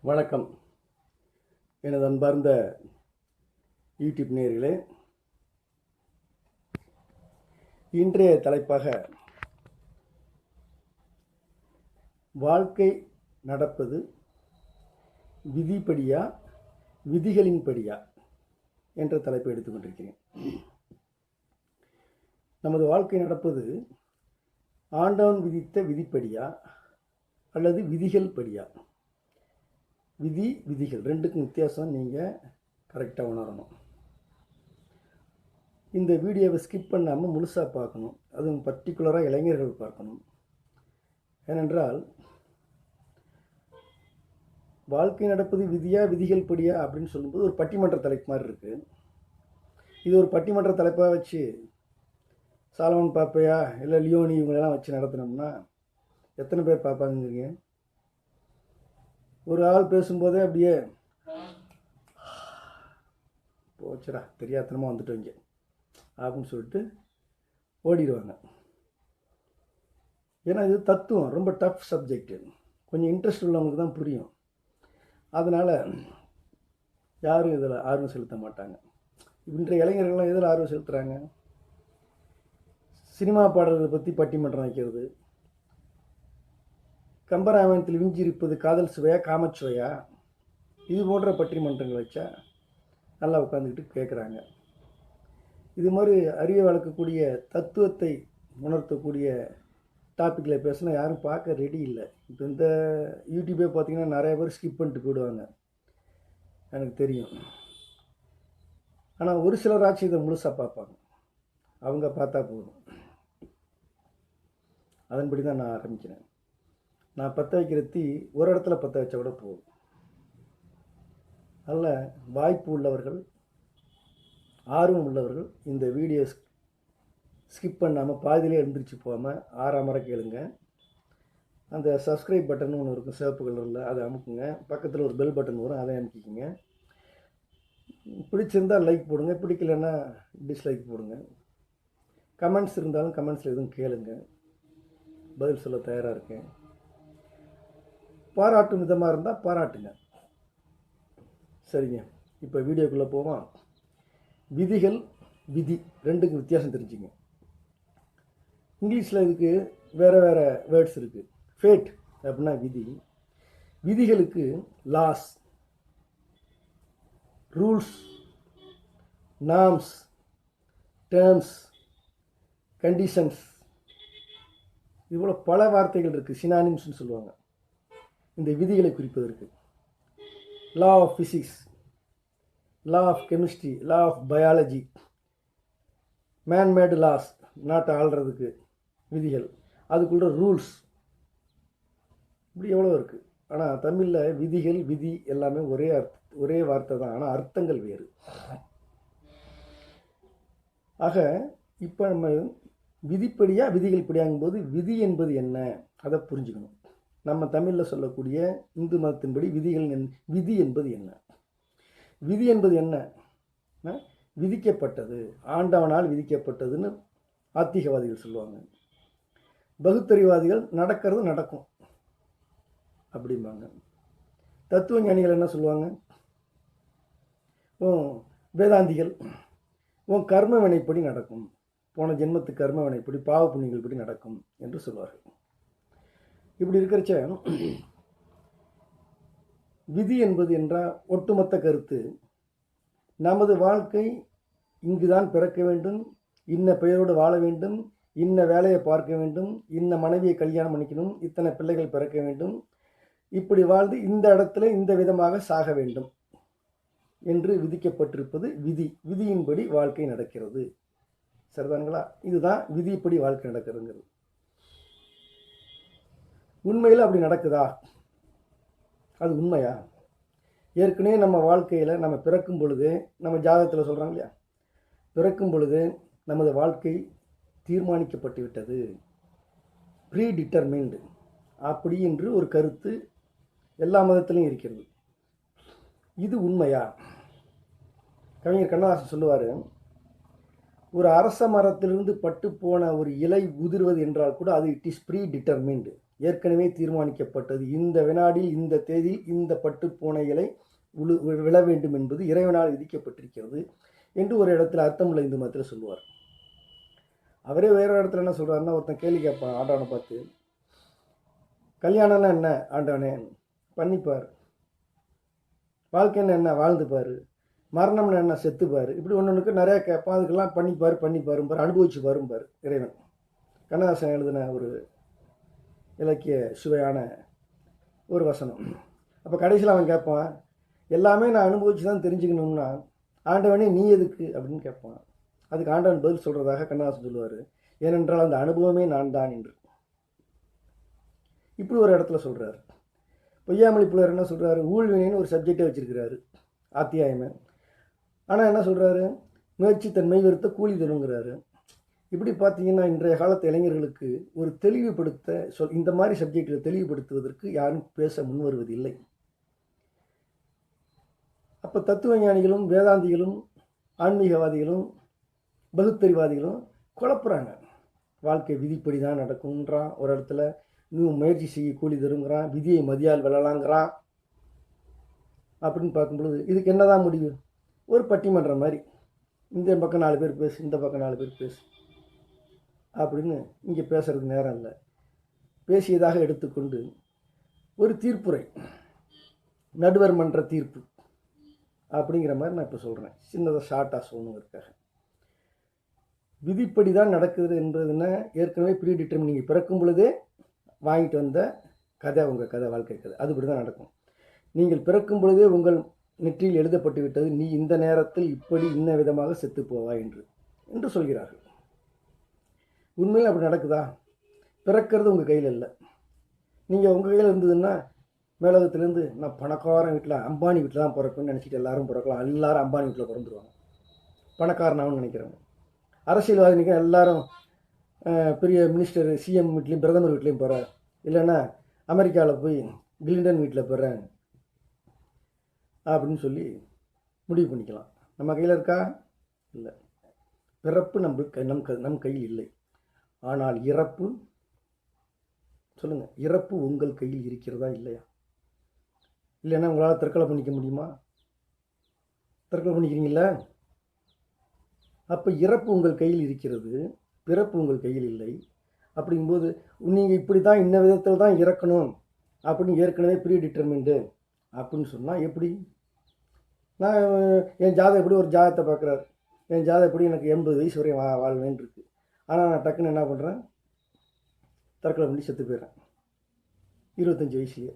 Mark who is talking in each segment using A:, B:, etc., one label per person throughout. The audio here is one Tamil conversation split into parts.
A: வணக்கம். எனது அன்பார்ந்த யூடியூப் நேயர்களே, இன்றைய தலைப்பாக வாழ்க்கை நடப்பது விதிப்படியா விதிகளின்படியா என்ற தலைப்பை எடுத்துக்கொண்டிருக்கிறேன். நமது வாழ்க்கை நடப்பது ஆண்டவன் விதித்த விதிப்படியா அல்லது விதிகள் படியா? விதிகள் ரெண்டுக்கும் வித்தியாசம் நீங்கள் கரெக்டாக உணரணும். இந்த வீடியோவை ஸ்கிப் பண்ணாமல் முழுசாக பார்க்கணும். அதுவும் பர்டிகுலராக இளைஞர்கள் பார்க்கணும். ஏனென்றால் வாழ்க்கை நடப்பது விதியா விதிகள் படியா அப்படின்னு சொல்லும்போது ஒரு பட்டிமன்ற தலைப்பு மாதிரி இருக்குது. இது ஒரு பட்டிமன்ற தலைப்பாக வச்சு சாலமன் பாப்பையா இல்லை லியோனி இவங்களெல்லாம் வச்சு நடத்தினோம்னா எத்தனை பேர் பார்ப்பாங்கிறீங்க? ஒரு ஆள் பேசும்போதே அப்படியே போச்சுடா தெரியாதனமாக வந்துட்டோங்க அப்படின்னு சொல்லிட்டு ஓடிடுவாங்க. ஏன்னா இது தத்துவம், ரொம்ப டஃப் சப்ஜெக்டு. கொஞ்சம் இன்ட்ரெஸ்ட் உள்ளவங்களுக்கு தான் புரியும். அதனால் யாரும் இதில் ஆர்வம் செலுத்த மாட்டாங்க. இன்றைய இளைஞர்கள்லாம் எதில் ஆர்வம் செலுத்துகிறாங்க? சினிமா பாடல்களை பற்றி பட்டிமன்றம் வைக்கிறது, கம்பராமாயணத்தில் விஞ்சிருப்பது காதல் சுவையா காமச்சுவையா, இது போன்ற பட்டிமன்றங்கள் வச்சா நல்லா உட்காந்துக்கிட்டு கேட்குறாங்க. இது மாதிரி அறிவை வளர்க்கக்கூடிய தத்துவத்தை உணர்த்தக்கூடிய டாப்பிக்கில் பேசினா யாரும் பார்க்க ரெடி இல்லை. இப்போ இந்த யூடியூப்பே பார்த்தீங்கன்னா நிறைய பேர் ஸ்கிப் பண்ணிட்டு போயிடுவாங்க, எனக்கு தெரியும். ஆனால் ஒரு சிலராச்சும் இதை முழுசாக பார்ப்பாங்க. அவங்க பார்த்தா போதும். அதன்படி தான் நான் ஆரம்பிக்கிறேன். நான் பற்ற வைக்கிற தீ ஒரு இடத்துல பற்ற வச்சா கூட போதும். நல்ல வாய்ப்பு உள்ளவர்கள், ஆர்வம் உள்ளவர்கள் இந்த வீடியோ ஸ்கிப் பண்ணாமல் பாதியிலே எழுந்திரிச்சு போகாமல் ஆறாமரை கேளுங்க. அந்த சப்ஸ்கிரைப் பட்டன் ஒன்று இருக்கும் சிவப்பு கலரில், அதை அமுக்குங்க. பக்கத்தில் ஒரு பெல் பட்டன் வரும், அதை அமுக்கிக்கிங்க. பிடிச்சிருந்தால் லைக் போடுங்க, பிடிக்கலன்னா டிஸ்லைக் போடுங்க. கமெண்ட்ஸ் இருந்தாலும் கமெண்ட்ஸில் எதுவும் கேளுங்க, பதில் சொல்ல தயாராக இருக்கேன். பாராட்டும் விதமாக இருந்தால் பாராட்டுங்க. சரிங்க, இப்போ வீடியோக்குள்ளே போவோம். விதிகள் விதி ரெண்டுக்கும் வித்தியாசம் தெரிஞ்சுங்க. இங்கிலீஷில் இதுக்கு வேறு வேறு வேர்ட்ஸ் இருக்குது. ஃபேட் அப்படின்னா விதி, விதிகளுக்கு laws, rules, norms, terms, conditions, இதுபோல் பல வார்த்தைகள் இருக்குது, சினானிம்ஸ்னு சொல்லுவாங்க இந்த விதிகளை குறிப்பதற்கு. Law of physics, law of chemistry, law of biology, man made laws, நாட்டை ஆள்றதுக்கு விதிகள், அதுக்குள்ள ரூல்ஸ், இப்படி எவ்வளோ இருக்குது. ஆனால் தமிழில் விதிகள் விதி எல்லாமே ஒரே வார்த்தை தான், ஆனால் அர்த்தங்கள் வேறு. ஆக இப்போ நம்ம விதிப்படியா விதிகள் படியாகும்போது விதி என்பது என்ன அதை புரிஞ்சுக்கணும். நம்ம தமிழில் சொல்லக்கூடிய இந்து மதத்தின்படி விதி என்பது என்ன? விதி என்பது என்ன? விதிக்கப்பட்டது, ஆண்டவனால் விதிக்கப்பட்டதுன்னு ஆத்திகவாதிகள் சொல்லுவாங்க. பகுத்தறிவாதிகள் நடக்கிறது நடக்கும் அப்படிம்பாங்க. தத்துவ ஞானிகள் என்ன சொல்லுவாங்க? வேதாந்திகள் கர்ம வினைப்படி நடக்கும், போன ஜென்மத்து கர்ம வினைப்படி பாவ புண்ணியங்கள் படி நடக்கும் என்று சொல்வார்கள். இப்படி இருக்கிறச்ச விதி என்பது என்றால் ஒட்டுமொத்த கருத்து, நமது வாழ்க்கை இங்குதான் பிறக்க வேண்டும், இன்ன பெயரோடு வாழ வேண்டும், இன்ன வேலையை பார்க்க வேண்டும், இன்ன மனைவியை கல்யாணம் பண்ணிக்கணும், இத்தனை பிள்ளைகள் பிறக்க வேண்டும், இப்படி வாழ்ந்து இந்த இடத்துல இந்த விதமாக சாக வேண்டும் என்று விதிக்கப்பட்டிருப்பது விதி. விதியின்படி வாழ்க்கை நடக்கிறது. சரிதானுங்களா? இதுதான் விதிப்படி வாழ்க்கை நடக்கிறதுங்கிறது. உண்மையில் அப்படி நடக்குதா? அது உண்மையா? ஏற்கனவே நம்ம வாழ்க்கையில் நம்ம பிறக்கும் பொழுது, நம்ம ஜாதகத்தில் சொல்கிறாங்க இல்லையா, பிறக்கும் பொழுது நமது வாழ்க்கை தீர்மானிக்கப்பட்டு விட்டது, ப்ரீ டிட்டர்மின்டு அப்படி என்று ஒரு கருத்து எல்லா மதத்திலையும் இருக்கிறது. இது உண்மையா? கவிஞர் கண்ணதாசன் சொல்லுவார், ஒரு அரச மரத்திலிருந்து பட்டு போன ஒரு இலை உதிர்வது என்றால் கூட அது இட் இஸ் ப்ரீ டிட்டர்மின்டு, ஏற்கனவே தீர்மானிக்கப்பட்டது. இந்த வினாடியில் இந்த தேதியில் இந்த பட்டு பூனை இலை விழ வேண்டும் என்பது இறைவனால் விதிக்கப்பட்டிருக்கிறது என்று ஒரு இடத்துல அர்த்தமுள்ள இந்து மதத்தில் சொல்லுவார். அவரே வேற இடத்துல என்ன சொல்கிறாருன்னா, ஒருத்தன் கேள்வி கேட்பான் ஆண்டவனை பார்த்து, கல்யாணம்னா என்ன ஆண்டவனே, பண்ணிப்பார். வாழ்க்கைன்னு என்ன, வாழ்ந்துப்பார். மரணம்னு என்ன, செத்துப்பார். இப்படி ஒன்றுக்கு நிறையா கேட்பான். அதுக்கெல்லாம் பண்ணிப்பாரும்பார், அனுபவிச்சு பாரும்பார் இறைவன். கண்ணதாசன் எழுதின ஒரு இலக்கிய சுவையான ஒரு வசனம். அப்போ கடைசியில் அவன் கேட்பான், எல்லாமே நான் அனுபவிச்சு தான் தெரிஞ்சுக்கணும்னா ஆண்டவனே நீ எதுக்கு அப்படின்னு கேட்பான். அதுக்கு ஆண்டவன் பதில் சொல்கிறதாக கண்ணதாசன் சொல்லுவார், ஏனென்றால் அந்த அனுபவமே நான் தான் என்று. இப்படி ஒரு இடத்துல சொல்கிறார். பொய்யாமொழி புலவர் என்ன சொல்கிறாரு, ஊழ்வினைன்னு ஒரு சப்ஜெக்டை வச்சுருக்கிறாரு அத்தியாயமே. ஆனால் என்ன சொல்கிறாரு, முயற்சி தன்மை வெறுத்த கூலி தருங்கிறாரு. இப்படி பார்த்தீங்கன்னா இன்றைய காலத்து இளைஞர்களுக்கு ஒரு தெளிவுபடுத்த இந்த மாதிரி சப்ஜெக்டில் தெளிவுபடுத்துவதற்கு யாரும் பேச முன்வருவதில்லை. அப்போ தத்துவ ஞானிகளும் வேதாந்திகளும் ஆன்மீகவாதிகளும் பகுத்தறிவாதிகளும் குழப்புறாங்க. வாழ்க்கை விதிப்படி தான் நடக்கும்ன்றான் ஒரு இடத்துல, இன்னும் முயற்சி செய்ய கூலி தருங்கிறான், விதியை மதியால் விழலாங்கிறான். அப்படின்னு பார்க்கும்பொழுது இதுக்கு என்னதான் முடிவு? ஒரு பட்டிமன்றம் மாதிரி, இந்த பக்கம் 4 பேர் பேசு, இந்த பக்கம் 4 பேர் பேசு அப்படின்னு இங்கே பேசுறதுக்கு நேரம் இல்லை. பேசியதாக எடுத்துக்கொண்டு ஒரு தீர்ப்புரை, நடுவர் மன்ற தீர்ப்பு அப்படிங்கிற மாதிரி நான் இப்போ சொல்கிறேன். சின்னதாக ஷார்ட்டாக சொல்லணுங்கிறதுக்காக. விதிப்படி தான் நடக்குது என்பதுன்னா ஏற்கனவே ப்ரீ டிட்டர்மின், நீங்கள் பிறக்கும் பொழுதே வாங்கிட்டு வந்த கதை, உங்கள் கதை, வாழ்க்கை கதை, அதுபடி தான் நடக்கும். நீங்கள் பிறக்கும் பொழுதே உங்கள் நெற்றியில் எழுதப்பட்டு விட்டது, நீ இந்த நேரத்தில் இப்படி இன்ன விதமாக செத்து போவாய் என்று சொல்கிறார்கள். உண்மையில் அப்படி நடக்குதா? பிறக்கிறது உங்கள் கையில் இல்லை. நீங்கள் உங்கள் கையில் இருந்ததுன்னா மேலகத்திலேருந்து நான் பணக்காரன் வீட்டில், அம்பானி வீட்டில் தான் பிறக்குன்னு நினச்சிட்டு எல்லாரும் பிறக்கலாம். எல்லாரும் அம்பானி வீட்டில் பிறந்துருவாங்க, பணக்காரனாகவும் நினைக்கிறவங்க. அரசியல்வாதினிக்கு எல்லாரும் பெரிய மினிஸ்டர், சிஎம் வீட்லேயும் பிரதமர் வீட்லேயும் போகிறார், இல்லைன்னா அமெரிக்காவில் போய் கிளின்டன் வீட்டில் போகிறேன் அப்படின்னு சொல்லி முடிவு பண்ணிக்கலாம். நம்ம கையில் இருக்கா? இல்லை. பிறப்பு நம் கையில் இல்லை. ஆனால் இறப்பு, சொல்லுங்கள், இறப்பு உங்கள் கையில் இருக்கிறதா இல்லையா? இல்லைன்னா உங்களால் தற்கொலை பண்ணிக்க முடியுமா? தற்கொலை பண்ணிக்கிறீங்களா? அப்போ இறப்பு உங்கள் கையில் இருக்கிறது, பிறப்பு உங்கள் கையில் இல்லை. அப்படிங்கும்போது நீங்கள் இப்படி தான், இன்ன விதத்தில் தான் இறக்கணும் அப்படின்னு ஏற்கனவே ப்ரீ டிட்டர்மின்டு அப்படின்னு சொன்னால் எப்படி? நான் என் ஜாதகம் எப்படி, ஒரு ஜாதகத்தை பார்க்குறாரு, என் ஜாதகம் எப்படி எனக்கு 80 வயசு வரையும் வாழ்வேன்னு இருக்குது. ஆனால் நான் டக்குன்னு என்ன பண்ணுறேன், தற்கொலை பண்ணி செத்து போயிடுறேன் 25 வயசுலேயே.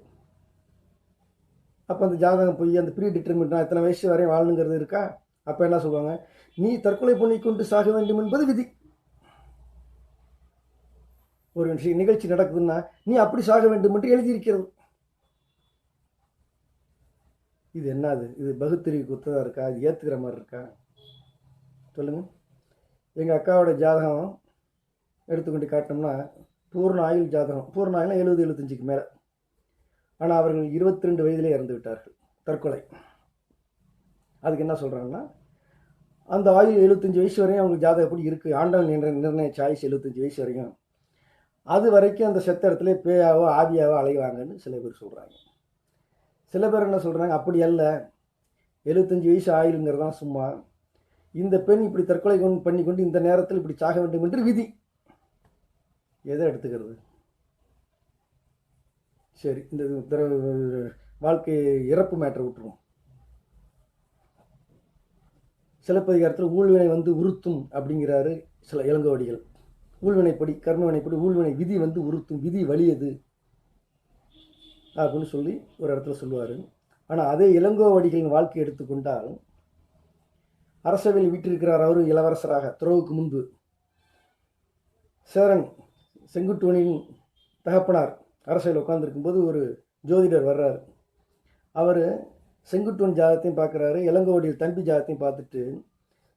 A: அப்போ அந்த ஜாதகம் போய் அந்த ப்ரீ டிட்டர்மின் நான் இத்தனை வயசு வரையும் வாழணுங்கிறது இருக்கா? அப்போ என்ன சொல்லுவாங்க, நீ தற்கொலை பண்ணிக்கொண்டு சாக வேண்டும் என்பது விதி. ஒரு நிகழ்ச்சி நடக்குதுன்னா நீ அப்படி சாக வேண்டும் என்று எழுதியிருக்கிறது. இது என்னது? இது பகுத்தறிவு குத்ததாக இருக்கா? இது ஏற்றுக்கிற மாதிரி இருக்கா? சொல்லுங்கள். எங்கள் அக்காவோட ஜாதகம் எடுத்துக்கொண்டு காட்டினோம்னா பூர்ண ஆயுள் ஜாதகம். பூர்ண ஆயுள்னா 70-75க்கு மேலே. ஆனால் அவர்கள் 22 வயதிலே இறந்து விட்டார்கள், தற்கொலை. அதுக்கு என்ன சொல்கிறாங்கன்னா, அந்த ஆயுள் 75 வயசு வரையும் அவங்களுக்கு ஜாதகம் எப்படி இருக்குது, ஆண்டவன் நிர்ணய சாய்ஸ் 75 வயசு வரையும், அது வரைக்கும் அந்த செத்த இடத்துல பேயாவோ ஆவியாவோ அலைவாங்கன்னு சில பேர் சொல்கிறாங்க. சில பேர் என்ன சொல்கிறாங்க, அப்படி அல்ல, 75 வயசு ஆயுளுங்கிறதான் சும்மா, இந்த பெண் இப்படி தற்கொலை பண்ணிக்கொண்டு இந்த நேரத்தில் இப்படி சாக வேண்டும் என்று விதி. எதை எடுத்துக்கிறது? சரி, இந்த வாழ்க்கை இறப்பு மேட்டரை விட்டுருவோம். சிலப்பதிகாரத்தில் ஊழ்வினை வந்து உறுத்தும் அப்படிங்கிறாரு சில இளங்கோவடிகள். ஊழ்வினைப்படி, கர்மவினைப்படி ஊழ்வினை விதி வந்து உறுத்தும், விதி வலியது அப்படின்னு சொல்லி ஒரு இடத்துல சொல்லுவார். ஆனால் அதே இளங்கோவடிகளின் வாழ்க்கை எடுத்துக்கொண்டால், அரசவையில் வீற்றிருக்கிறார் அவர் இளவரசராக. துறவுக்கு முன்பு சேரன் செங்குட்டுவனின் தகப்பனார் அரசவையில் உட்கார்ந்துருக்கும்போது ஒரு ஜோதிடர் வர்றார். அவர் செங்குட்டுவன் ஜாதகத்தையும் பார்க்குறாரு, இளங்கோவடியில் தம்பி ஜாதகத்தையும் பார்த்துட்டு,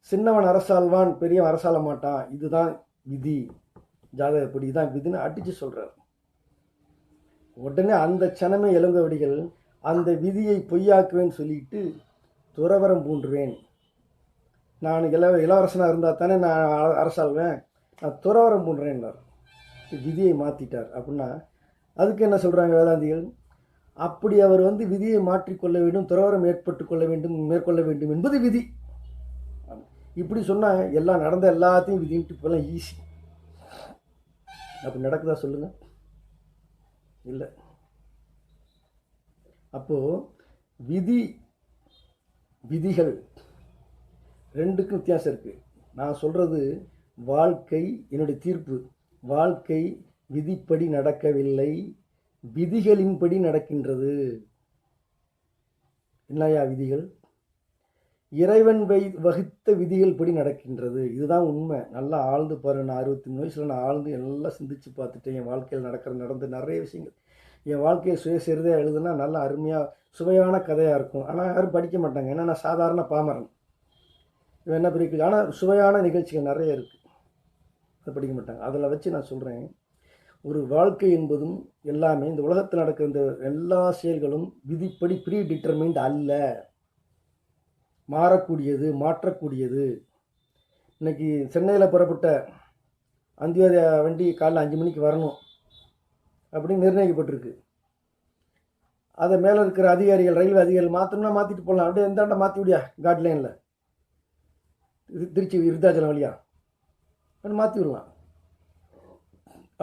A: சின்னவன் அரசாள்வான், பெரியவன் அரசாள மாட்டான், இதுதான் விதி, ஜாதகப்படி இதுதான் விதின்னு அடித்து சொல்கிறார். உடனே அந்த சனமே இளங்கோவடிகள் அந்த விதியை பொய்யாக்குவேன்னு சொல்லிட்டு துறவரம் பூண்டுவேன், நான் இளவரசனாக இருந்தால் தானே நான் அரசாள்வேன், நான் துறவரம் பூண்டுறேன்னார். விதியை மாற்றிட்டார். அப்படின்னா அதுக்கு என்ன சொல்கிறாங்க வேதாந்திகள்? அப்படி அவர் வந்து விதியை மாற்றிக்கொள்ள வேண்டும், துறவரம் மேற்கொள்ள வேண்டும் என்பது விதி. இப்படி சொன்னால் எல்லாம் நடந்த எல்லாத்தையும் விதின்ட்டு இப்போல்லாம் ஈஸி. அப்படி நடக்குதா சொல்லுங்கள்? இல்லை. அப்போது விதிகள் ரெண்டுக்கும் வித்தியாசம் இருக்குது. நான் சொல்கிறது வாழ்க்கை, என்னுடைய தீர்ப்பு, வாழ்க்கை விதிப்படி நடக்கவில்லை, விதிகளின்படி நடக்கின்றது. என்னையா விதிகள்? இறைவன் வகுத்த விதிகள் படி நடக்கின்றது. இதுதான் உண்மை. நல்லா ஆழ்ந்து பாரு. நான் 63 வயசில் நான் ஆழ்ந்து எல்லாம் சிந்திச்சு பார்த்துட்டேன். என் வாழ்க்கையில் நடந்த நிறைய விஷயங்கள். என் வாழ்க்கையை சுயசரிதையாக எழுதுனா நல்லா அருமையாக சுவையான கதையாக இருக்கும். ஆனால் யாரும் படிக்க மாட்டாங்க. ஏன்னா நான் சாதாரண பாமரன். இவன் என்ன பிரிக்கு? ஆனால் சுவையான நிகழ்ச்சிகள் நிறைய இருக்குது, அதை படிக்க மாட்டாங்க. அதில் வச்சு நான் சொல்கிறேன், ஒரு வாழ்க்கை என்பதும் எல்லாமே இந்த உலகத்தில் நடக்கிற இந்த எல்லா செயல்களும் விதிப்படி ப்ரீ டிட்டர்மைண்ட் அல்ல, மாறக்கூடியது, மாற்றக்கூடியது. இன்னைக்கு சென்னையில் புறப்பட்ட அந்தியோதய வண்டி காலைல 5 மணிக்கு வரணும் அப்படின்னு நிர்ணயிக்கப்பட்டிருக்கு. அதை மேலே இருக்கிற அதிகாரிகள், ரயில்வே அதிகாரிகள் மாற்றணும்னா மாற்றிட்டு போகலாம். அப்படியே எந்தாண்ட மாற்றி விடியா காட்லைனில் திருச்சி விருத்தாச்சலம் வழியா அப்படி மாற்றி விடலாம்.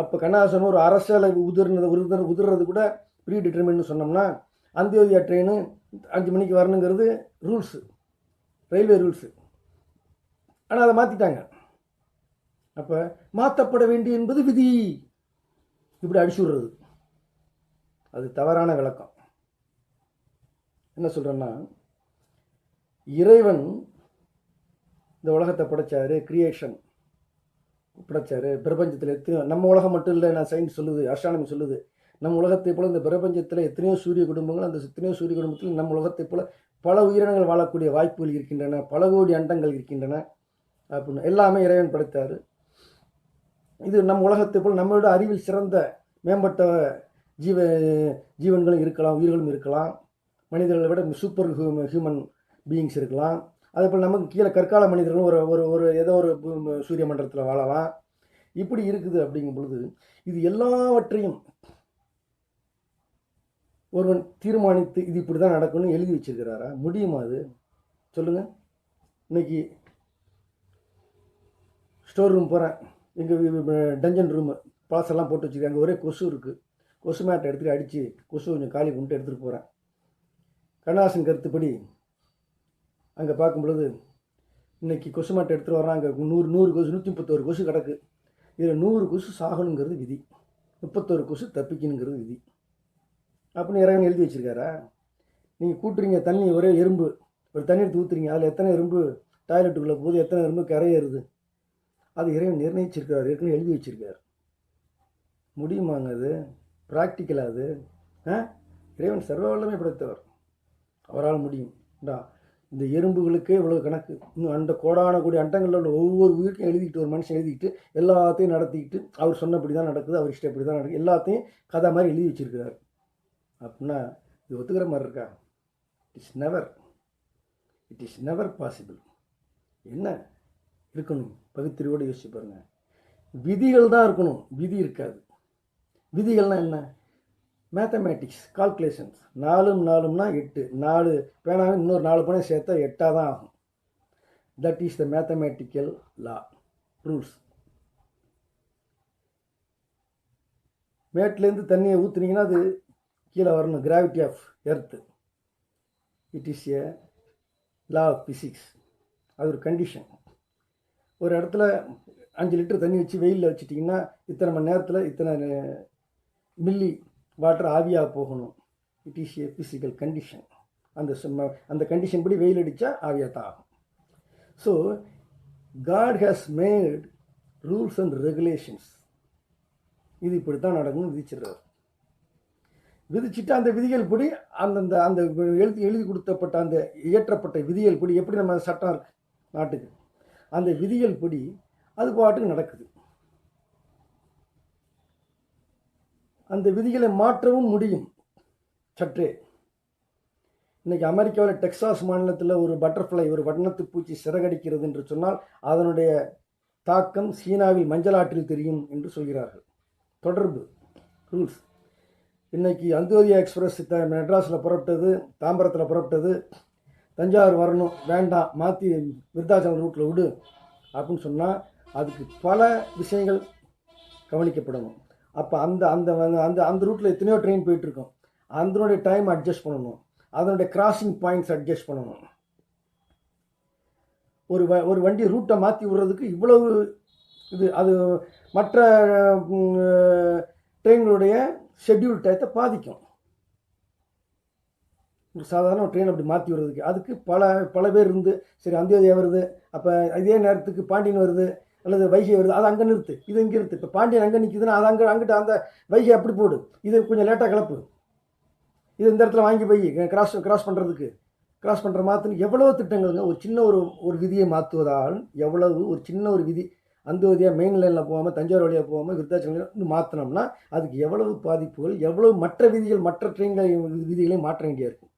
A: அப்போ கண்ணாசன் ஒரு அரசியலை உதிர்றது கூட ப்ரீ டிட்டர்மின்னு சொன்னோம்னா, அந்தியோதயா ட்ரெயின் 5 மணிக்கு வரணுங்கிறது ரூல்ஸு, ரயில்வே ரூல்ஸு. ஆனால் அதை மாற்றிட்டாங்க. அப்போ மாற்றப்பட வேண்டிய என்பது விதி. இப்படி அடிச்சு விடுறது அது தவறான விளக்கம். என்ன சொல்கிறேன்னா, இறைவன் இந்த உலகத்தை படைச்சாரு, கிரியேஷன் படைச்சாரு. பிரபஞ்சத்தில் நம்ம உலகம் மட்டும் இல்லை, நான் சயின்ஸ் சொல்லுது, அஸ்ட்ரானமி சொல்லுது, நம்ம உலகத்தை போல் இந்த பிரபஞ்சத்தில் எத்தனையோ சூரிய குடும்பங்கள், அந்த எத்தனையோ சூரிய குடும்பத்தில் நம்ம உலகத்தை போல் பல உயிரினங்கள் வாழக்கூடிய வாய்ப்புகள் இருக்கின்றன, பல கோடி அண்டங்கள் இருக்கின்றன அப்படின்னு எல்லாமே இறைவன் படைத்தார். இது நம்ம உலகத்தை போல் நம்மளோட அறிவில் சிறந்த மேம்பட்ட ஜீவன்களும் இருக்கலாம், உயிர்களும் இருக்கலாம், மனிதர்களை விட சூப்பர் ஹியூமன் பீயிங்ஸ் இருக்கலாம். அதே போல் நமக்கு கீழே கற்கால மனிதர்களும் ஒரு ஏதோ ஒரு சூரிய மண்டலத்தில் வாழலாம். இப்படி இருக்குது. அப்படிங்கும் பொழுது இது எல்லாவற்றையும் ஒருவன் தீர்மானித்து இது இப்படி தான் நடக்கணும்னு எழுதி வச்சிருக்கிறாரா? முடியுமா அது? சொல்லுங்கள். இன்னைக்கு ஸ்டோர் ரூம் போகிறேன், எங்கள் டஞ்சன் ரூமு பாசெல்லாம் போட்டு வச்சுருக்காங்க, ஒரே கொசு இருக்குது. கொசு மேட்டை எடுத்துகிட்டு அடித்து கொசு கொஞ்சம் காலி பண்ணிட்டு எடுத்துகிட்டு போகிறேன். கண்ணாசன் கருத்துப்படி அங்கே பார்க்கும் பொழுது இன்றைக்கி கொசு மாட்டை எடுத்துகிட்டு வர்றான். அங்கே 100 கொசு, 131 கொசு கிடக்கு. இதில் 100 கொசு சாகணுங்கிறது விதி, 31 கொசு தப்பிக்கணுங்கிறது விதி அப்படின்னு இறைவன் எழுதி வச்சுருக்காரா? நீங்கள் கூட்டுறீங்க தண்ணி, ஒரே எறும்பு, ஒரு தண்ணி எடுத்து ஊற்றுறீங்க, அதில் எத்தனை எறும்பு டாய்லெட்டுக்குள்ளே போகுது, எத்தனை எறும்பு கரையேறுது, அது இறைவன் நிர்ணயிச்சிருக்காரு, ஏற்கனவே எழுதி வச்சுருக்காரு. முடியுமாங்க அது? ப்ராக்டிக்கலாக அது? இறைவன் சர்வ வல்லமை படைத்தவர், அவரால் முடியும். இந்த எறும்புகளுக்கே இவ்வளோ கணக்கு, இன்னும் அந்த கோடான கூடிய அண்டங்களில் உள்ள ஒவ்வொரு உயிருக்கும் எழுதிக்கிட்டு, ஒரு மனுஷன் எழுதிக்கிட்டு எல்லாத்தையும் நடத்திக்கிட்டு அவர் சொன்னபடி தான் நடக்குது, அவர் இஷ்டப்படி தான் நடக்குது, எல்லாத்தையும் கதை மாதிரி எழுதி வச்சிருக்கிறார். அப்படின்னா இது ஒத்துக்கிற மாதிரி இருக்கா? It is never possible. என்ன இருக்கணும்? பகுத்தறிவோடு யோசிச்சு பாருங்க. விதிகள் தான் இருக்கணும், விதி இருக்காது. விதிகள்னா என்ன? Mathematics, calculations. 4னா 8, 4 பேனாவை இன்னொரு 4 பேனை சேர்த்தா 8 தான் ஆகும். That is the mathematical law, rules. மேட்லேருந்து தண்ணியை ஊற்றுனீங்கன்னா அது கீழே வரணும், gravity of earth. It is a law of physics. அது ஒரு கண்டிஷன். ஒரு இடத்துல 5 லிட்டர் தண்ணி வச்சு வெயிலில் வச்சுட்டிங்கன்னா இத்தனை மணி நேரத்தில் இத்தனை மில்லி வாட்டர் ஆவியாக போகணும். It is a physical condition. அந்த கண்டிஷன் படி வெயில் அடித்தா ஆவியாக தான் ஆகும். So God has made rules and regulations. இது இப்படி தான் நடக்கணும்னு விதிச்சிடுறாரு. விதிச்சுட்டு அந்த விதிகள் படி அந்த எழுதி கொடுத்தப்பட்ட அந்த இயற்றப்பட்ட விதிகள் படி, எப்படி நம்ம சட்டம் இருக்குது நாட்டுக்கு, அந்த விதிகள் படி அது பாட்டுக்கு நடக்குது. அந்த விதிகளை மாற்றவும் முடியும் சற்றே. இன்னைக்கு அமெரிக்காவில் டெக்சாஸ் மாநிலத்தில் ஒரு பட்டர்ஃப்ளை, ஒரு வண்ணத்து பூச்சி சிறகடிக்கிறது என்று சொன்னால் அதனுடைய தாக்கம் சீனாவில் மஞ்சள் ஆற்றில் தெரியும் என்று சொல்கிறார்கள். தொடர்பு, ரூல்ஸ். இன்றைக்கி அந்தியோதயா எக்ஸ்பிரஸ் மெட்ராஸில் புறப்பட்டது, தாம்பரத்தில் புறப்பட்டது, தஞ்சாவூர் வரணும், வேண்டாம் மாற்றி விருத்தாச்சலம் ரூட்டில் விடு அப்படின்னு சொன்னால் அதுக்கு பல விஷயங்கள் கவனிக்கப்படணும். அப்போ அந்த அந்த அந்த அந்த ரூட்டில் எத்தனையோ ட்ரெயின் போயிட்டுருக்கோம். அதனுடைய டைம் அட்ஜஸ்ட் பண்ணணும், அதனுடைய கிராசிங் பாயிண்ட்ஸ் அட்ஜஸ்ட் பண்ணணும். ஒரு வண்டி ரூட்டை மாற்றி விடுறதுக்கு இவ்வளவு இது, அது மற்ற ட்ரெயின்களுடைய ஷெட்யூல் டயத்தை பாதிக்கும். ஒரு சாதாரண ட்ரெயின் அப்படி மாற்றி விடுறதுக்கு அதுக்கு பல பேர் இருந்து, சரி அந்தியோதயா வருது, அப்போ இதே நேரத்துக்கு பாண்டியன் வருது அல்லது வைகை வருது, அது அங்கே நிறுத்து, இது இங்கே நிறுத்து. இப்போ பாண்டியன் அங்கே நிற்குதுன்னா அது அங்கிட்ட அந்த வைகை அப்படி போடு, இது கொஞ்சம் லேட்டாக கிளப்பு, இது இந்த இடத்துல வாங்கி போய் கிராஸ் பண்ணுற மாற்றுன்னு எவ்வளோ திட்டங்களுங்க. ஒரு சின்ன ஒரு விதியை மாற்றுவதால் எவ்வளவு, ஒரு சின்ன ஒரு விதி அந்தியோதயா மெயின் லைனில் போகாமல் தஞ்சாவூர் வழியாக போகாமல் விருத்தாச்சலம் மாற்றினோம்னா அதுக்கு எவ்வளவு பாதிப்புகள், எவ்வளவு மற்ற விதிகள், மற்ற ட்ரெயின்களை விதிகளையும் மாற்ற வேண்டியா இருக்கும்.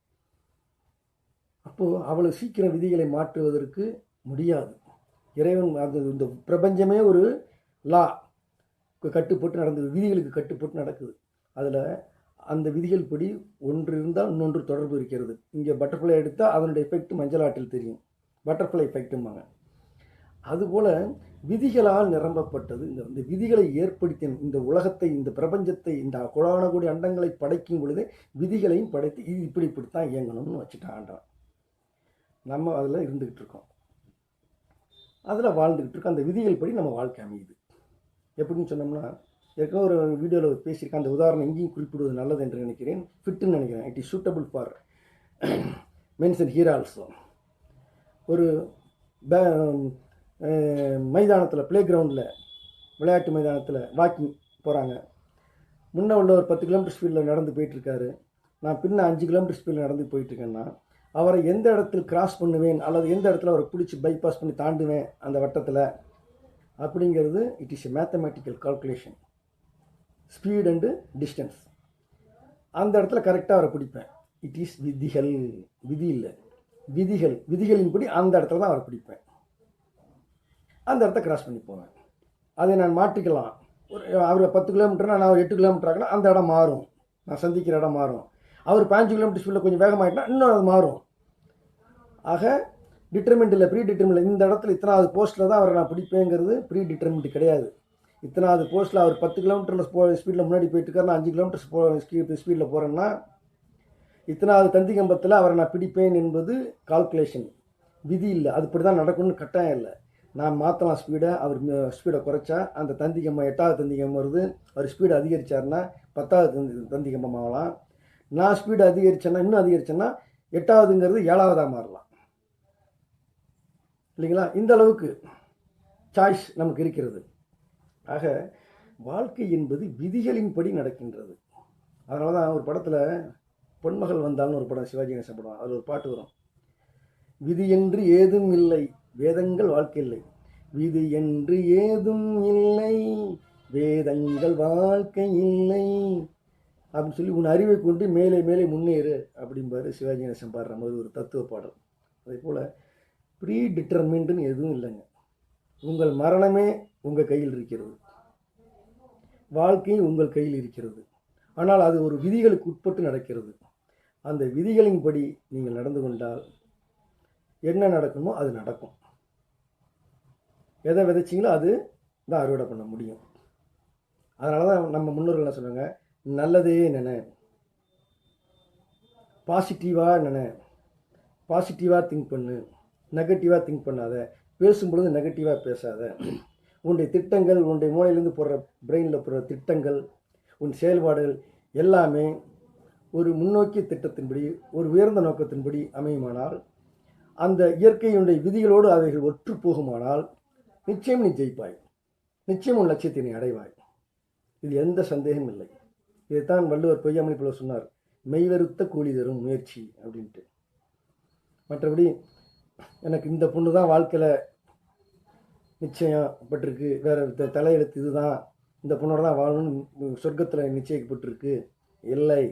A: அப்போது அவ்வளோ சீக்கிரம் விதிகளை மாற்றுவதற்கு முடியாது. இறைவன் அது இந்த பிரபஞ்சமே ஒரு லா கட்டுப்பட்டு நடந்தது, விதிகளுக்கு கட்டுப்பட்டு நடக்குது. அதில் அந்த விதிகள் படி ஒன்று இருந்தால் இன்னொன்று தொடர்பு இருக்கிறது. இங்கே பட்டர்ஃப்ளை எடுத்தால் அதனுடைய எஃபெக்ட் மஞ்சள் ஆட்டில் தெரியும், பட்டர்ஃப்ளை எஃபெக்ட்டும்பாங்க. அதுபோல் விதிகளால் நிரம்பப்பட்டது. இந்த விதிகளை ஏற்படுத்திய இந்த உலகத்தை, இந்த பிரபஞ்சத்தை, இந்த கோடான கோடி அண்டங்களை படைக்கும் பொழுது விதிகளையும் படைத்து இது இப்படித்தான் இயங்கணும்னு வச்சுட்டான்றான். நம்ம அதில் இருந்துக்கிட்டு இருக்கோம், அதில் வாழ்ந்துக்கிட்டு இருக்கோம். அந்த விதிகள் படி நம்ம வாழ்க்கை அமையுது. எப்படின்னு சொன்னோம்னா, ஏற்கனவே ஒரு வீடியோவில் பேசியிருக்கேன், அந்த உதாரணம் இங்கேயும் குறிப்பிடுவது நல்லது என்று நினைக்கிறேன், ஃபிட்டுன்னு நினைக்கிறேன். It is suitable for mention here also. ஒரு மைதானத்தில், ப்ளே கிரவுண்டில், விளையாட்டு மைதானத்தில் வாக்கிங் போகிறாங்க. முன்ன உள்ள ஒரு 10 கிலோமீட்டர் ஸ்பீடில் நடந்து போயிட்டுருக்காரு, நான் பின்ன 5 கிலோமீட்டர் ஸ்பீடில் நடந்து போயிட்டுருக்கேன்னா அவரை எந்த இடத்துல கிராஸ் பண்ணுவேன் அல்லது எந்த இடத்துல அவரை பிடிச்சி பைபாஸ் பண்ணி தாண்டுவேன் அந்த வட்டத்தில் அப்படிங்கிறது it is a mathematical calculation. Speed and distance, அந்த இடத்துல கரெக்டாக அவரை பிடிப்பேன். இட் இஸ் விதிகள், விதி இல்லை, விதிகளின்படி அந்த இடத்துல தான் அவரை பிடிப்பேன், அந்த இடத்த கிராஸ் பண்ணி போவேன். அதை நான் மாற்றிக்கலாம். அவர் 10 கிலோமீட்டர்னா நான் ஒரு 8 கிலோமீட்டர் ஆகலாம், அந்த இடம் மாறும், நான் சந்திக்கிற இடம் மாறும். அவர் 5 கிலோமீட்டர் ஸ்பீடில் கொஞ்சம் வேகமாகிட்டா இன்னும் அது மாறும். ஆக டிட்டர்மெண்ட் இல்லை, ப்ரீ டிட்டர்மெண்ட். இந்த இடத்துல இத்தனாவது போஸ்ட்டில் தான் அவரை நான் பிடிப்பேங்கிறது ப்ரீ டிட்டர்மெண்ட் கிடையாது. இத்தனாவது போஸ்ட்டில் அவர் 10 கிலோமீட்டரில் ஸ்பீடில் முன்னாடி போயிட்டுருக்காரு, நான் 5 கிலோமீட்டர் ஸ்பீடில் போகிறேன்னா இத்தனாவது தந்தி கம்பத்தில் அவரை நான் பிடிப்பேன் என்பது கால்குலேஷன், விதி இல்லை. அது இப்படி தான் நடக்கணும்னு கட்டாயம் இல்லை. நான் மாற்றலாம் ஸ்பீடை, அவர் ஸ்பீடை குறைச்சா அந்த தந்தி கம்பம் 8வது தந்தி கம்பம் வருது, அவர் ஸ்பீடு அதிகரித்தார்னா 10வது தந்தி கம்பம் ஆகலாம். நான் ஸ்பீடு அதிகரிச்சேன்னா, இன்னும் அதிகரிச்சேன்னா 8வதுங்கிறது 7வதாக மாறலாம், இல்லைங்களா? இந்த அளவுக்கு சாய்ஸ் நமக்கு இருக்கிறது. ஆக வாழ்க்கை என்பது விதிகளின்படி நடக்கின்றது. அதனால தான் ஒரு படத்தில் பொன்மகள் வந்தால்னு ஒரு படம், சிவாஜி கணேசன் படம், அதில் ஒரு பாட்டு வரும், விதி என்று ஏதும் இல்லை வேதங்கள் வாழ்க்கை இல்லை, விதி என்று ஏதும் இல்லை வேதங்கள் வாழ்க்கை இல்லை அப்படின்னு சொல்லி உன் அறிவை கொண்டு மேலே மேலே முன்னேறு அப்படிம்பாரு சிவாஜி கணேசன் பாடுற மாதிரி ஒரு தத்துவ பாடல். அதே போல் ப்ரீ டிட்டர்மின்டுன்னு எதுவும் இல்லைங்க. உங்கள் மரணமே உங்கள் கையில் இருக்கிறது, வாழ்க்கையும் உங்கள் கையில் இருக்கிறது. ஆனால் அது ஒரு விதிகளுக்கு உட்பட்டு நடக்கிறது. அந்த விதிகளின்படி நீங்கள் நடந்து கொண்டால் என்ன நடக்குமோ அது நடக்கும். எதை விதைச்சிங்களோ அது தான் அறுவடை பண்ண முடியும். அதனால தான் நம்ம முன்னோர்கள் என்ன சொன்னாங்க, நல்லதே நினை, பாசிட்டிவாக நினை, பாசிட்டிவாக திங்க் பண்ணு, நெகட்டிவாக திங்க் பண்ணாத, பேசும்பொழுது நெகட்டிவாக பேசாத. உன்னுடைய திட்டங்கள், உன்னுடைய மூளையிலேருந்து போடுற பிரெயினில் போடுற திட்டங்கள், உன் செயல்பாடுகள் எல்லாமே ஒரு முன்னோக்கிய திட்டத்தின்படி, ஒரு உயர்ந்த நோக்கத்தின்படி அமையுமானால், அந்த இயற்கையினுடைய விதிகளோடு அவைகள் ஒற்று போகுமானால் நிச்சயம் நீ ஜெயிப்பாய், நிச்சயம் உன் லட்சியத்தை நீ அடைவாய். இது எந்த சந்தேகமும் இல்லை. இதைத்தான் வள்ளுவர் பொய்யாமொழி போல சொன்னார், மெய்வருத்த கூலி தரும் முயற்சி அப்படின்ட்டு. மற்றபடி எனக்கு இந்த பொண்ணு தான் வாழ்க்கையில் நிச்சயப்பட்டிருக்கு, வேறு தலையெழுத்து இதுதான், இந்த பொண்ணோட தான் வாழணும்னு சொர்க்கத்தில் நிச்சயிக்கப்பட்டிருக்கு இல்லை.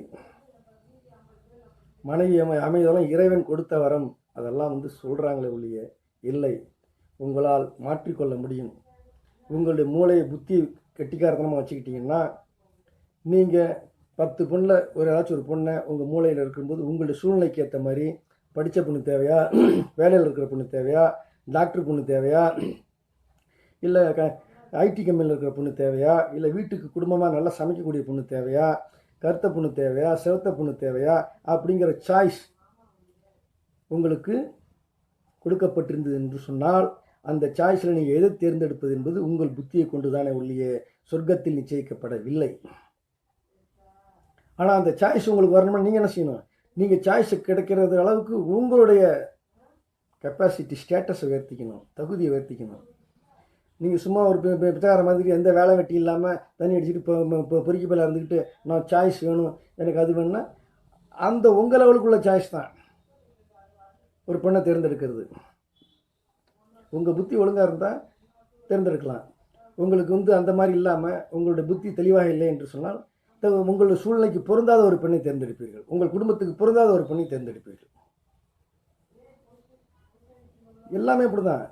A: மனைவி அமைதெல்லாம் இறைவன் கொடுத்த வரம், அதெல்லாம் சொல்கிறாங்களே ஒழிய இல்லை. உங்களால் மாற்றிக்கொள்ள முடியும். உங்களுடைய மூளையை புத்தி கெட்டிக்காரத்தனமாக வச்சுக்கிட்டிங்கன்னா நீங்கள் 10 பொண்ணில் ஏதாச்சும் ஒரு பொண்ணை உங்கள் மூளையில் இருக்கும்போது உங்களுடைய சூழ்நிலைக்கு ஏற்ற மாதிரி படித்த பொண்ணு தேவையா, வேலையில் இருக்கிற பொண்ணு தேவையா, டாக்டர் பொண்ணு தேவையா, இல்லை ஐடி கம்பெனியில் இருக்கிற பொண்ணு தேவையா, இல்லை வீட்டுக்கு குடும்பமாக நல்லா சமைக்கக்கூடிய பொண்ணு தேவையா, கருத்த பொண்ணு தேவையா, செவத்த பொண்ணு தேவையா அப்படிங்கிற சாய்ஸ் உங்களுக்கு கொடுக்கப்பட்டிருந்தது என்று சொன்னால் அந்த சாய்ஸில் நீங்கள் எதை தேர்ந்தெடுப்பது என்பது உங்கள் புத்தியை கொண்டு தானே ஒழிய சொர்க்கத்தில் நிச்சயிக்கப்படவில்லை. ஆனால் அந்த சாய்ஸ் உங்களுக்கு வரணும்னா நீங்கள் என்ன செய்யணும்? நீங்கள் சாய்ஸ் கிடைக்கிறது அளவுக்கு உங்களுடைய கெப்பாசிட்டி ஸ்டேட்டஸை உயர்த்திக்கணும், தகுதியை உயர்த்திக்கணும். நீங்கள் சும்மா ஒரு பிச்சைக்கார மாதிரி எந்த வேலை வெட்டி இல்லாமல் தண்ணி அடிச்சுட்டு இப்போ பொறுக்கி பயில இருந்துக்கிட்டு நான் சாய்ஸ் வேணும் எனக்கு அது வேணும்னா அந்த உங்கள் லெவலுக்குள்ள சாய்ஸ் தான் ஒரு பொண்ணை தேர்ந்தெடுக்கிறது. உங்கள் புத்தி ஒழுங்காக இருந்தால் தேர்ந்தெடுக்கலாம். உங்களுக்கு அந்த மாதிரி இல்லாமல் உங்களுடைய புத்தி தெளிவாக இல்லை என்று சொன்னால் உங்களுடைய சூழ்நிலைக்கு பொருந்தாத ஒரு பெண்ணை தேர்ந்தெடுப்பீர்கள், உங்கள் குடும்பத்துக்கு பொருந்தாத ஒரு பெண்ணை தேர்ந்தெடுப்பீர்கள். எல்லாமே இப்படிதான்.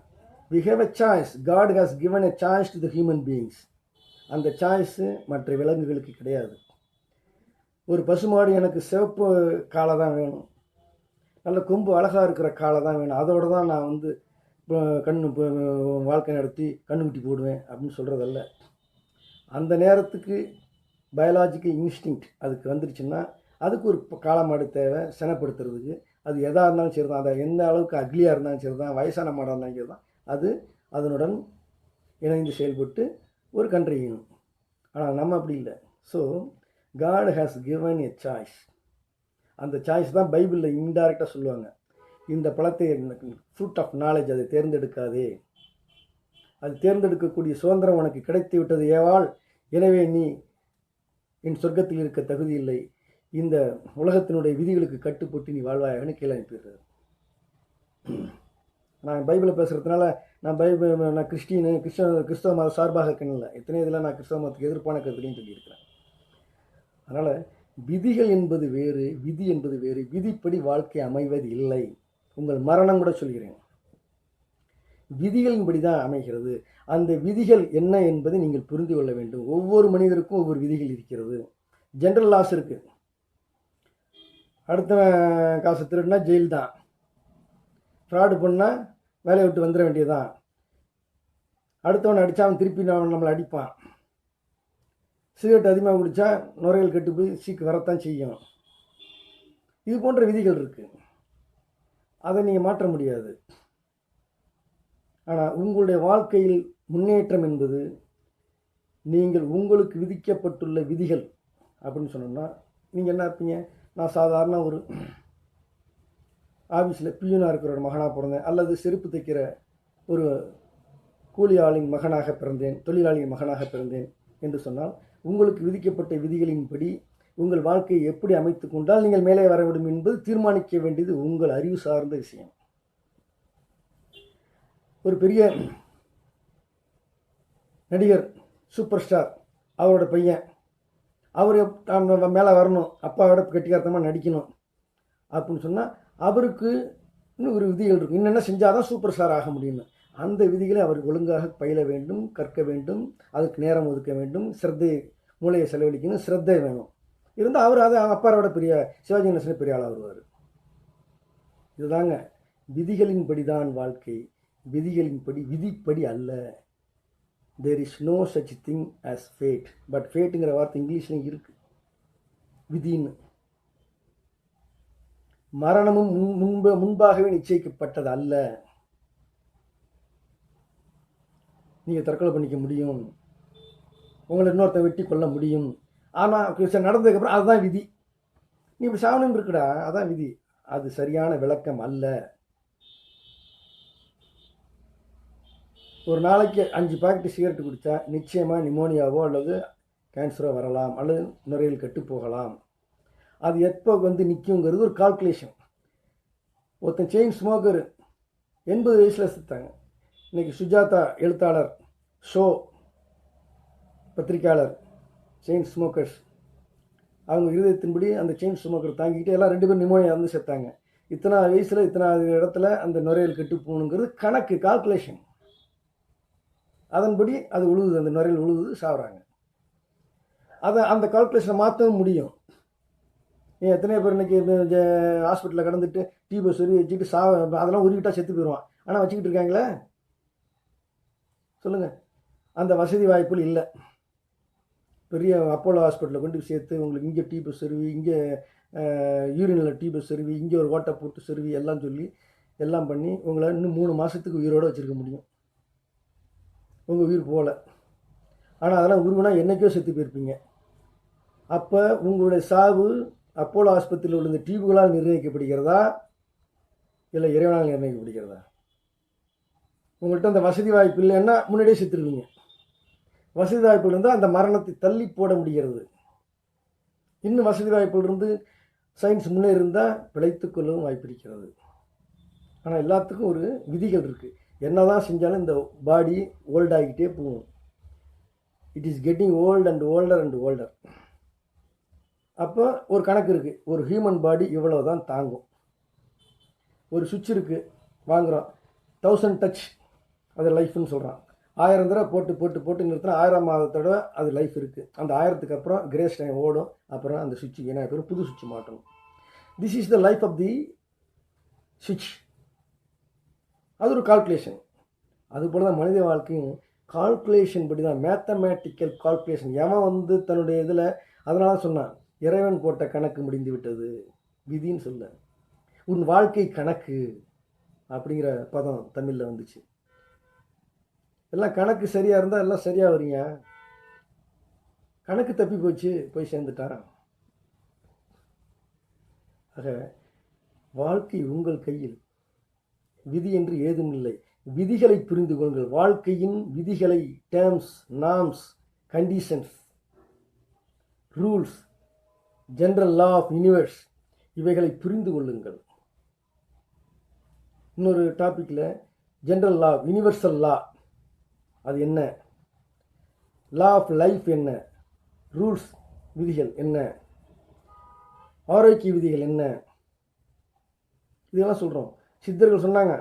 A: We have a choice. God has given a choice to the human beings. அந்த சாய்ஸு மற்ற விலங்குகளுக்கு கிடையாது. ஒரு பசுமாடு எனக்கு சிவப்பு காலை தான் வேணும், நல்ல கொம்பு அழகாக இருக்கிற காலை தான் வேணும், அதோடு தான் நான் வாழ்க்கை நடத்தி கண்ணுக்குட்டி போடுவேன் அப்படின்னு சொல்கிறதல்ல. அந்த நேரத்துக்கு பயாலாஜிக்கல் இன்ஸ்டிங்க்ட் அதுக்கு வந்துருச்சுன்னா அதுக்கு ஒரு காளை மாடு தேவை சினப்படுத்துறதுக்கு. அது எதாக இருந்தாலும் சரி தான், அதை எந்த அளவுக்கு அக்லியாக இருந்தாலும் சரி தான், வயசான மாடாக இருந்தாலும் சரி தான், அது அதனுடன் இணைந்து செயல்பட்டு ஒரு கன்றையணும். ஆனால் நம்ம அப்படி இல்லை. So God has given a choice. அந்த சாய்ஸ் தான் பைபிளில் இன்டைரக்டாக சொல்லுவாங்க, இந்த பழத்தை ஃப்ரூட் ஆஃப் நாலேஜ் அதை தேர்ந்தெடுக்காதே, அது தேர்ந்தெடுக்கக்கூடிய சுதந்திரம் உனக்கு கிடைத்து விட்டது ஏவாள், எனவே நீ என் சொர்க்கத்தில் இருக்க தகுதி இல்லை, இந்த உலகத்தினுடைய விதிகளுக்கு கட்டுப்பட்டு நீ வாழ்வாயன்னு கீழே அனுப்பிடுறாரு. நான் பைபிளை பேசுகிறதுனால நான் கிறிஸ்தவ மத சார்பாக இருக்கேன்னு இல்லை, எத்தனை இதில் நான் கிறிஸ்தவ மதத்துக்கு எதிர்ப்பான கருத்துலையும் சொல்லியிருக்கிறேன். அதனால் விதிகள் என்பது வேறு, விதி என்பது வேறு. விதிப்படி வாழ்க்கை அமைவது இல்லை. உங்கள் மரணம் கூட சொல்கிறேன், விதிகளின்படி தான் அமைகிறது. அந்த விதிகள் என்ன என்பதை நீங்கள் புரிந்து கொள்ள வேண்டும். ஒவ்வொரு மனிதருக்கும் ஒவ்வொரு விதிகள் இருக்கிறது. ஜென்ரல் லாஸ் இருக்குது. அடுத்த காசு திருடினா ஜெயில் தான், ஃப்ராடு பண்ணால் வேலையை விட்டு வந்துட வேண்டியதுதான், அடுத்தவன் அடித்தா அவன் திருப்பி நம்மளை அடிப்பான், சிகரெட் அதிகமாக குடித்தா நுரையல் கெட்டு போய் சீக்கு வரத்தான் செய்யும். இது போன்ற விதிகள் இருக்குது, அதை நீங்கள் மாற்ற முடியாது. ஆனால் உங்களுடைய வாழ்க்கையில் முன்னேற்றம் என்பது நீங்கள் உங்களுக்கு விதிக்கப்பட்டுள்ள விதிகள் அப்படின்னு சொன்னோம்னா நீங்கள் என்ன இருப்பீங்க? நான் சாதாரண ஒரு ஆஃபீஸில் பியூனாக இருக்கிற ஒரு மகனாக பிறந்தேன், அல்லது செருப்பு தைக்கிற ஒரு கூலி ஆளின் மகனாக பிறந்தேன், தொழிலாளியின் மகனாக பிறந்தேன் என்று சொன்னால் உங்களுக்கு விதிக்கப்பட்ட விதிகளின்படி உங்கள் வாழ்க்கையை எப்படி அமைத்து கொண்டால் நீங்கள் மேலே வர வேண்டும் என்பது தீர்மானிக்க வேண்டியது உங்கள் அறிவு சார்ந்த விஷயம். ஒரு பெரிய நடிகர் சூப்பர் ஸ்டார், அவரோட பையன், அவர் மேலே வரணும், அப்பாவோட கெட்டிக்காரத்தமாக நடிக்கணும் அப்படின்னு சொன்னால் அவருக்கு இன்னும் ஒரு விதிகள் இருக்கும். என்னென்ன செஞ்சால் தான் சூப்பர் ஸ்டார் ஆக முடியும்னு. அந்த விதிகளை அவர் ஒழுங்காக பயில வேண்டும், கற்க வேண்டும், அதுக்கு நேரம் ஒதுக்க வேண்டும், மூளையை செலவழிக்கணும், சிரத்தை வேணும். இருந்தால் அவர் அதை அப்பாவோட பெரிய சிவாஜி கணேசன் பெரிய ஆளாக வருவார். இதுதாங்க விதிகளின்படி தான் வாழ்க்கை, விதிகளின்படி, விதிப்படி அல்ல. There is no such thing as fate. But ஃபேட்டுங்கிற வார்த்தை இங்கிலீஷ்லையும் இருக்குது, விதின்னு. மரணமும் முன்பாகவே நிச்சயிக்கப்பட்டது அல்ல. நீங்கள் தற்கொலை பண்ணிக்க முடியும், உங்களை இன்னொருத்த வெட்டி கொள்ள முடியும், ஆனால் நடந்ததுக்கப்புறம் அதுதான் விதி, நீ இப்படி சாவணும் இருக்குடா, அதான் விதி. அது சரியான விளக்கம் அல்ல. ஒரு நாளைக்கு 5 பாக்கெட் சிகரெட் குடித்தா நிச்சயமாக நிமோனியாவோ அல்லது கேன்சரோ வரலாம், அல்லது நுரையீரல் கெட்டு போகலாம். அது எப்போ நிற்குங்கிறது ஒரு கால்குலேஷன். ஒருத்தன் செயின் ஸ்மோக்கர் 80 வயசில் செத்தாங்க. இன்றைக்கி சுஜாதா எழுத்தாளர், ஷோ பத்திரிக்கையாளர், செயின் ஸ்மோக்கர்ஸ், அவங்க இருதயத்தின்படி அந்த செயின் ஸ்மோக்கர் தாங்கிக்கிட்டு எல்லாம் 2 பேரும் நிமோனியா வந்து செத்தாங்க. இத்தனை வயசில் இத்தனை இடத்துல அந்த நுரையீரல் கெட்டு போகணுங்கிறது கணக்கு, கால்குலேஷன். அதன்படி அது உழுவுது, அந்த நுரையீரல் உழுவுது, சாவுறாங்க. அதை அந்த கால்குலேஷனை மாற்றவும் முடியும். ஏன் எத்தனையோ பேர் இன்றைக்கி ஹாஸ்பிட்டலில் கடந்துட்டு டியூபை சொருவி வச்சுக்கிட்டு அதெல்லாம் உருவிட்டா செத்து போயிடுவான். ஆனால் வச்சுக்கிட்டு இருக்காங்களே, சொல்லுங்கள். அந்த வசதி வாய்ப்புகள் இல்லை. பெரிய அப்போலோ ஹாஸ்பிட்டலில் கொண்டு சேர்த்து உங்களுக்கு இங்கே டியூபை சொருவி, இங்கே யூரினில் டியூபை சொருவி, இங்கே ஒரு ஓட்டை போட்டு சொருவி எல்லாம் சொல்லி எல்லாம் பண்ணி உங்களை இன்னும் 3 மாதத்துக்கு உயிரோடு வச்சுருக்க முடியும். உங்கள் உயிர் போகல. ஆனால் அதெல்லாம் உருவினா என்றைக்கோ செத்து போயிருப்பீங்க. அப்போ உங்களுடைய சாவு அப்போலோ ஆஸ்பத்திரியில் உள்ள இந்த டியூபுகளால் நிர்ணயிக்கப்படுகிறதா இல்லை இறைவனால் நிர்ணயிக்கப்படுகிறதா? உங்கள்கிட்ட அந்த வசதி வாய்ப்பு இல்லைன்னா முன்னாடியே செத்துருவீங்க. வசதி வாய்ப்புகள் இருந்தால் அந்த மரணத்தை தள்ளி போட முடிகிறது. இன்னும் வசதி வாய்ப்புகள் இருந்து சயின்ஸ் முன்னே இருந்தால் பிழைத்துக்கொள்ளவும் வாய்ப்பு இருக்கிறது. ஆனால் எல்லாத்துக்கும் ஒரு விதிகள் இருக்குது. என்ன தான் செஞ்சாலும் இந்த பாடி ஓல்ட் ஆகிக்கிட்டே போகும். It is getting old and older and older. அப்போ ஒரு கணக்கு இருக்குது. ஒரு ஹியூமன் பாடி இவ்வளோ தான் தாங்கும். ஒரு சுவிட்ச் இருக்குது, வாங்குகிறோம், 1000 டச், அது லைஃப்னு சொல்கிறான். 1000 தடவை போட்டு போட்டு போட்டு நிறுத்தினா 1000வது தடவை அது லைஃப் இருக்குது. அந்த 1000க்கு அப்புறம் கிரேஸ் டைம் ஓடும். அப்புறம் அந்த சுவிட்ச் என்ன பேரும் புது சுவிட்ச் மாட்டணும். This is the life of the சுவிட்ச். அது ஒரு கால்குலேஷன். அதுபோல் தான் மனித வாழ்க்கையும் கால்குலேஷன் படி தான், மேத்தமேட்டிக்கல் கால்குலேஷன். எவன் தன்னுடைய இதில் அதனால சொன்னான், இறைவன் போட்ட கணக்கு முடிந்து விட்டது, விதின்னு சொல்ல. உன் வாழ்க்கை கணக்கு அப்படிங்கிற பதம் தமிழில் வந்துச்சு. எல்லாம் கணக்கு சரியாக இருந்தால் எல்லாம் சரியாக வரீங்க. கணக்கு தப்பி போச்சு, போய் சேர்ந்துட்டான். ஆக வாழ்க்கை உங்கள் கையில், விதி என்று ஏதும் இல்லை. விதிகளை புரிந்து கொள்ளுங்கள். வாழ்க்கையின் விதிகளை, terms, norms, conditions, rules, general law of universe, இவைகளை புரிந்து கொள்ளுங்கள். இன்னொரு டாப்பிக்கில் ஜெனரல் லா, யூனிவர்சல் லா அது என்ன, லா ஆஃப் லைஃப் என்ன, ரூல்ஸ் விதிகள் என்ன, ஆரோக்கிய விதிகள் என்ன, இதெல்லாம் சொல்கிறோம். சித்தர்கள் சொன்னாங்க,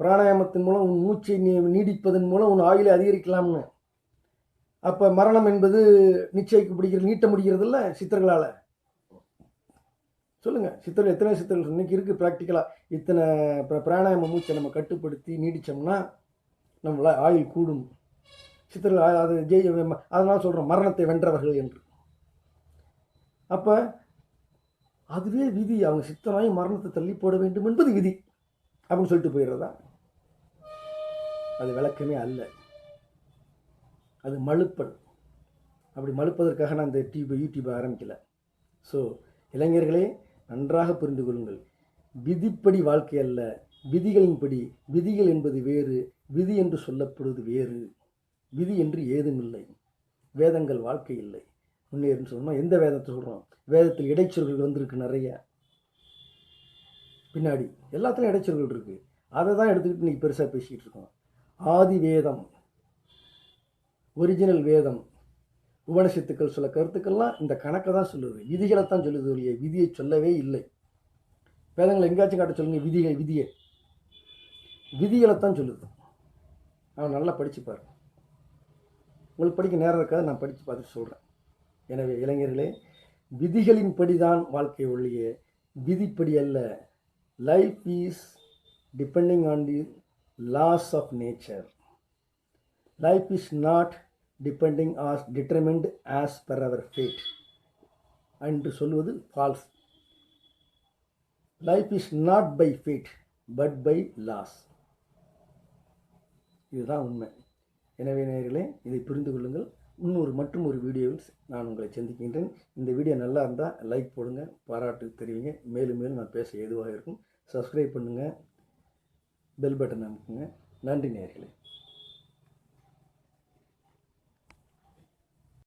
A: பிராணாயாமத்தின் மூலம் உன் மூச்சை நீடிப்பதன் மூலம் உன் ஆயுளை அதிகரிக்கலாம்னு. அப்போ மரணம் என்பது நிச்சயிக்கப்படுகிறது, நீட்ட முடிகிறது இல்லை சித்தர்களால். சொல்லுங்கள், சித்தர்கள் எத்தனை சித்தர்கள் இன்னைக்கு இருக்குது ப்ராக்டிக்கலாக. இத்தனை பிராணாயாம மூச்சை நம்ம கட்டுப்படுத்தி நீடித்தோம்னா நம்மள ஆயுள் கூடும். சித்தர்கள் அது அதனால சொல்கிறோம் மரணத்தை வென்றவர்கள் என்று. அப்போ அதுவே விதி. அவங்க சித்தராய் மரணத்தை தள்ளி போட வேண்டும் என்பது விதி அப்படின்னு சொல்லிட்டு போயிடுறதா? அது விளக்கமே அல்ல, அது மழுப்பல். அப்படி மழுப்பதற்காக நான் இந்த யூடியூப் ஆரம்பிக்கல. ஸோ இளைஞர்களே, நன்றாக புரிந்து கொள்ளுங்கள். விதிப்படி வாழ்க்கை அல்ல, விதிகளின்படி. விதிகள் என்பது வேறு, விதி என்று சொல்லப்படுவது வேறு. விதி என்று ஏதும் இல்லை. வேதங்கள் வாழ்க்கை இல்லை. முன்னேறுன்னு சொல்லணும். எந்த வேதத்தை சொல்கிறோம்? வேதத்தில் இடைச்சொல்கள் வந்திருக்கு நிறைய. பின்னாடி எல்லாத்துலையும் இடைச்சொல்கள் இருக்குது. அதை தான் எடுத்துக்கிட்டு இன்றைக்கி பெருசாக பேசிக்கிட்டு இருக்கோம். ஆதி வேதம், ஒரிஜினல் வேதம், உபனிஷத்துக்கள் சில கருத்துக்கள்லாம் இந்த கணக்கை தான் சொல்லுது, விதிகளை தான் சொல்லுது ஒழிய விதியை சொல்லவே இல்லை. வேதங்களை எங்கேயாச்சும் காட்ட சொல்லுங்க விதியை விதிகளை தான் சொல்லுது. அவன் நல்லா படிச்சுப்பார். உங்களுக்கு படிக்க நேரம் இருக்காது, நான் படித்து பார்த்துட்டு சொல்கிறேன். எனவே இளைஞர்களே, விதிகளின்படி தான் வாழ்க்கை ஒழிய விதிப்படி அல்ல. Life is depending on the laws of nature. Life is not depending as determined as per our fate என்று சொல்வது false. Life is not by fate but by laws. இதுதான் உண்மை. எனவே நேயர்களே, இதை புரிந்து கொள்ளுங்கள். மற்றும் ஒரு வீடியோவில் நான் உங்களை சந்திக்கின்றேன். இந்த வீடியோ நல்லா இருந்தால் லைக் போடுங்க, பாராட்டு தெரிவிங்க. மேலும் மேலும் நான் பேச ஏதுவாக இருக்கும். சப்ஸ்கிரைப் பண்ணுங்கள், பெல் பட்டன் அமுக்குங்க. நன்றி நேயர்களே.